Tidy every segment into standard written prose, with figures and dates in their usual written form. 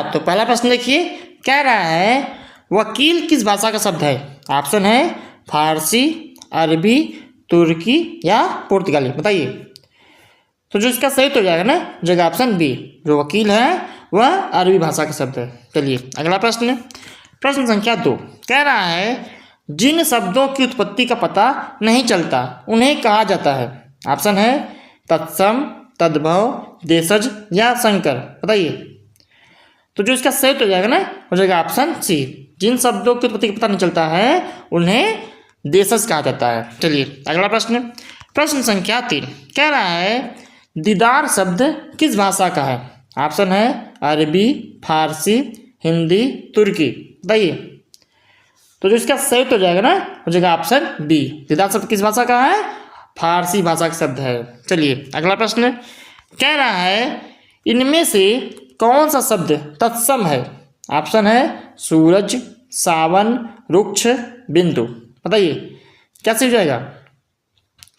तो पहला प्रश्न देखिए, कह रहा है वकील किस भाषा का शब्द है? ऑप्शन है फारसी, अरबी, तुर्की या पुर्तगाली। बताइए। तो जो इसका सही तो जाएगा ना, जगह ऑप्शन बी, जो वकील है वह अरबी भाषा का शब्द है। चलिए अगला प्रश्न, प्रश्न संख्या 2, कह रहा है जिन शब्दों की उत्पत्ति का पता नहीं चलता उन्हें कहा जाता है? ऑप्शन है तत्सम, तद्भव, देशज या संकर। बताइए। तो जो इसका सही तो जाएगा ना, हो जाएगा ऑप्शन सी, जिन शब्दों की उत्पत्ति का पता नहीं चलता है उन्हें देशज कहा जाता है। चलिए अगला प्रश्न, प्रश्न संख्या 3, कह रहा है दीदार शब्द किस भाषा का है? ऑप्शन है अरबी, फारसी, हिंदी, तुर्की। बताइए। तो जो इसका सही तो जाएगा ना, हो जाएगा ऑप्शन बी, दीदार शब्द किस भाषा का है? फारसी भाषा का शब्द है। चलिए अगला प्रश्न, कह रहा है इनमें से कौन सा शब्द तत्सम है? ऑप्शन है सूरज, सावन, रुक्ष, बिंदु। बताइए कैसे हो जाएगा?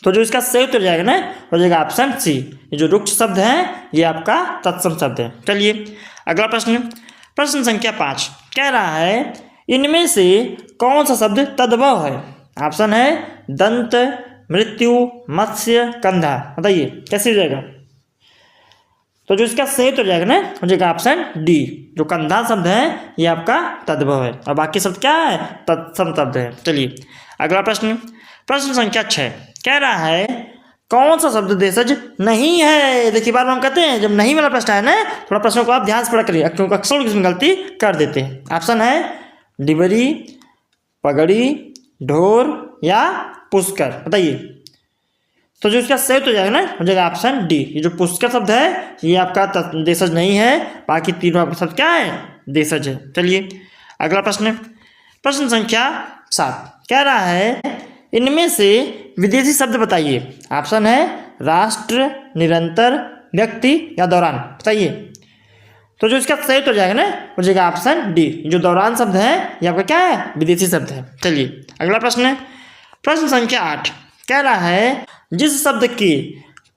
तो जो इसका सही उत्तर जाएगा ना, हो जाएगा ऑप्शन सी, ये जो रुक्ष शब्द है ये आपका तत्सम शब्द है। चलिए अगला प्रश्न, प्रश्न संख्या 5, कह रहा है इनमें से कौन सा शब्द तद्भव है? ऑप्शन है दंत, मृत्यु, मत्स्य, कंधा। बताइए कैसे हो जाएगा? तो जो इसका सही उत्तर जाएगा ना, हो जाएगा ऑप्शन डी, जो कंधा शब्द है ये आपका तद्भव है और बाकी शब्द क्या है? तत्सम शब्द है। चलिए अगला प्रश्न, प्रश्न संख्या 6, कह रहा है कौन सा शब्द देशज नहीं है? देखिए बार बार हम कहते हैं जब नहीं वाला प्रश्न है ना, थोड़ा प्रश्नों को आप ध्यान से पढ़ा करिए, क्योंकि अक्सर लोग इसमें गलती कर देते हैं। ऑप्शन है डिबरी, पगड़ी, ढोर या पुष्कर। बताइए। तो जो इसका सही तो जाएगा ना, हो जाएगा ऑप्शन डी, ये जो पुष्कर शब्द है ये आपका देशज नहीं है, बाकी तीनों आपके शब्द क्या है? देशज है। चलिए अगला प्रश्न, प्रश्न संख्या 7, कह रहा है इनमें से विदेशी शब्द बताइए। ऑप्शन है राष्ट्र, निरंतर, व्यक्ति या दौरान। बताइए। तो जो इसका सही तो जाएगा ना, हो जाएगा ऑप्शन डी, जो दौरान शब्द है ये आपका क्या है? विदेशी शब्द है। चलिए अगला प्रश्न, प्रश्न संख्या 8, कह रहा है जिस शब्द के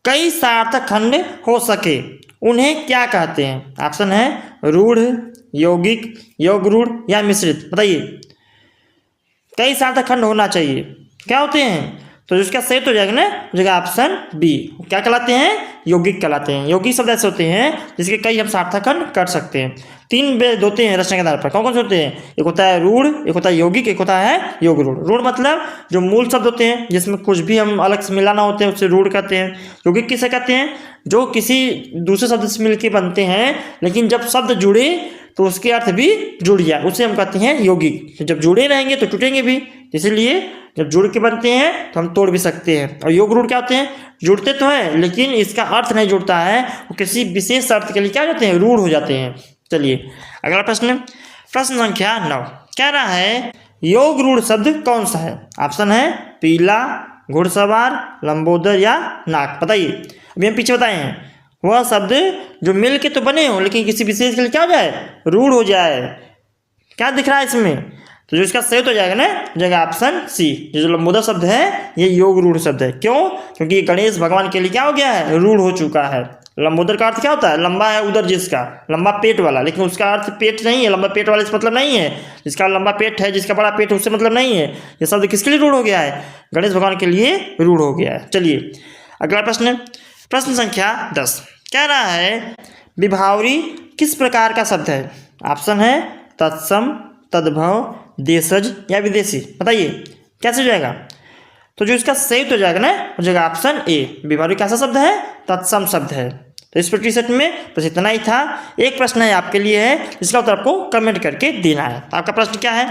कई सार्थक खंड हो सके उन्हें क्या कहते हैं? ऑप्शन है रूढ़, यौगिक, योग रूढ़ या मिश्रित। बताइए। कई सार्थक खंड होना चाहिए, क्या होते हैं? तो जिसका सही तो जाएगा ना, हो जाएगा ऑप्शन बी, क्या कहलाते हैं? यौगिक कहलाते हैं। यौगिक शब्द ऐसे होते हैं जिसके कई हम सार्थक खंड कर सकते हैं। 3 वेद होते हैं रचना के आधार पर। कौन कौन से होते हैं? एक होता है रूढ़, एक होता है यौगिक, एक होता है योग रूढ़। रूढ़ मतलब जो मूल शब्द होते हैं जिसमें कुछ भी हम अलग से मिलाना होते हैं उसे रूढ़ कहते हैं। यौगिक किसे कहते हैं? जो किसी दूसरे शब्द से मिलकर बनते हैं, लेकिन जब शब्द जुड़े तो उसके अर्थ भी जुड़ जाए, उसे हम कहते हैं यौगिक। तो जब जुड़े रहेंगे तो टूटेंगे भी, इसीलिए जब जुड़ के बनते हैं तो हम तोड़ भी सकते हैं। और योग रूढ़ क्या होते हैं? जुड़ते तो हैं लेकिन इसका अर्थ नहीं जुड़ता है, वो किसी विशेष अर्थ के लिए क्या हो जाते हैं? रूढ़ हो जाते हैं। चलिए अगला प्रश्न, प्रश्न संख्या 9, कह रहा है योग रूढ़ शब्द कौन सा है? ऑप्शन है पीला, घुड़सवार, लंबोदर या नाक। बताइए। अभी हम पीछे बताए हैं वह शब्द जो मिल के तो बने हो लेकिन किसी विशेष के लिए क्या हो जाए? रूढ़ हो जाए। क्या दिख रहा है इसमें? तो जो इसका सही तो जाएगा ना, जाएगा ऑप्शन सी, जो लंबोदर शब्द है ये योग रूढ़ शब्द है। क्यों? क्योंकि गणेश भगवान के लिए क्या हो गया है? रूढ़ हो चुका है। लंबोदर का अर्थ क्या होता है? लंबा है उधर जिसका, लंबा पेट वाला, लेकिन उसका अर्थ पेट नहीं है, लंबा पेट वाले से मतलब नहीं है। जिसका लंबा पेट है, जिसका बड़ा पेट है उससे मतलब नहीं है। ये शब्द किसके लिए रूढ़ हो गया है? गणेश भगवान के लिए रूढ़ हो गया है। चलिए अगला प्रश्न, प्रश्न संख्या 10, कह रहा है विभावरी किस प्रकार का शब्द है? ऑप्शन है तत्सम, तद्भव, देशज या विदेशी। बताइए कैसे हो जाएगा? तो जो इसका सही तो जाएगा ना, हो जाएगा ऑप्शन ए, विभावरी कैसा शब्द है? तत्सम शब्द है। तो इस प्रतिशत में बस इतना ही था। एक प्रश्न है आपके लिए है, इसका उत्तर आपको कमेंट करके देना है। आपका प्रश्न क्या है?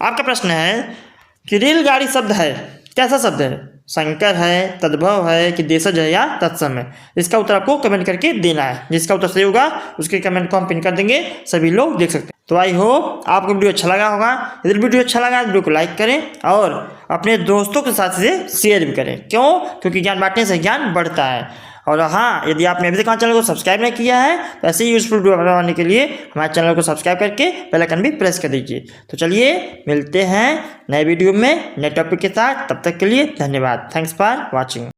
आपका प्रश्न है कि रेलगाड़ी शब्द है कैसा शब्द है? संकर है, तद्भव है कि देशज है या तत्सम है? इसका उत्तर आपको कमेंट करके देना है। जिसका उत्तर सही होगा उसके कमेंट को हम पिन कर देंगे, सभी लोग देख सकते हैं। तो आई होप आपको वीडियो अच्छा लगा होगा। यदि वीडियो अच्छा लगा वीडियो को लाइक करें और अपने दोस्तों के साथ से शेयर भी करें। क्यों? क्योंकि ज्ञान बांटने से ज्ञान बढ़ता है। और हाँ, यदि आपने अभी तक हमारे चैनल को सब्सक्राइब नहीं किया है तो ऐसे ही यूजफुल वीडियो बनाने के लिए हमारे चैनल को सब्सक्राइब करके बेल आइकन भी प्रेस कर दीजिए। तो चलिए मिलते हैं नए वीडियो में नए टॉपिक के साथ। तब तक के लिए धन्यवाद। Thanks for watching.